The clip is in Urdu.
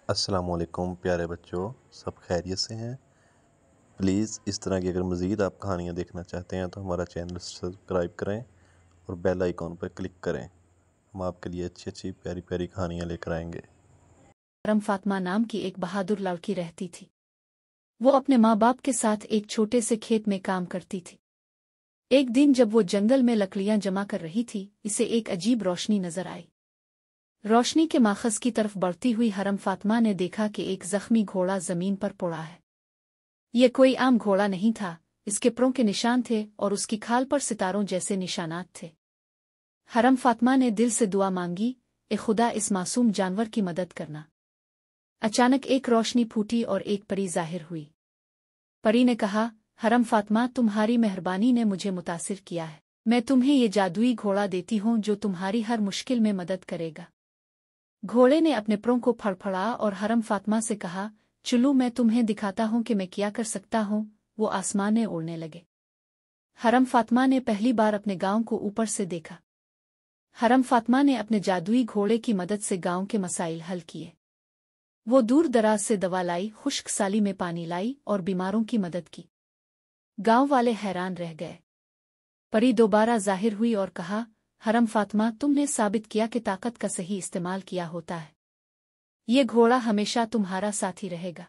السلام علیکم پیارے بچوں، سب خیریت سے ہیں؟ پلیز اس طرح کی اگر مزید آپ کہانیاں دیکھنا چاہتے ہیں تو ہمارا چینل سبسکرائب کریں اور بیل آئیکن پر کلک کریں۔ ہم آپ کے لیے اچھی اچھی پیاری پیاری کہانیاں لے کر آئیں گے۔ رم فاطمہ نام کی ایک بہادر لڑکی رہتی تھی۔ وہ اپنے ماں باپ کے ساتھ ایک چھوٹے سے کھیت میں کام کرتی تھی۔ ایک دن جب وہ جنگل میں لکڑیاں جمع کر رہی تھی، اسے ایک عجیب روشنی نظر آئی۔ روشنی کے ماخذ کی طرف بڑھتی ہوئی حرم فاطمہ نے دیکھا کہ ایک زخمی گھوڑا زمین پر پڑا ہے۔ یہ کوئی عام گھوڑا نہیں تھا، اس کے پروں کے نشان تھے اور اس کی کھال پر ستاروں جیسے نشانات تھے۔ حرم فاطمہ نے دل سے دعا مانگی، اے خدا اس معصوم جانور کی مدد کرنا۔ اچانک ایک روشنی پھوٹی اور ایک پری ظاہر ہوئی۔ پری نے کہا، حرم فاطمہ، تمہاری مہربانی نے مجھے متاثر کیا ہے، میں تمہیں یہ جادوئی گھوڑا دیتی ہوں جو تمہاری ہر مشکل میں مدد کرے گا۔ گھوڑے نے اپنے پروں کو پھڑپھڑایا اور حرم فاطمہ سے کہا، چلو میں تمہیں دکھاتا ہوں کہ میں کیا کر سکتا ہوں۔ وہ آسمان میں اڑنے لگے۔ حرم فاطمہ نے پہلی بار اپنے گاؤں کو اوپر سے دیکھا۔ حرم فاطمہ نے اپنے جادوئی گھوڑے کی مدد سے گاؤں کے مسائل حل کیے۔ وہ دور دراز سے دوا لائی، خشک سالی میں پانی لائی اور بیماروں کی مدد کی۔ گاؤں والے حیران رہ گئے۔ پری دوبارہ ظاہر ہوئی اور کہا، حرم فاطمہ، تم نے ثابت کیا کہ طاقت کا صحیح استعمال کیا ہوتا ہے۔ یہ گھوڑا ہمیشہ تمہارا ساتھی رہے گا۔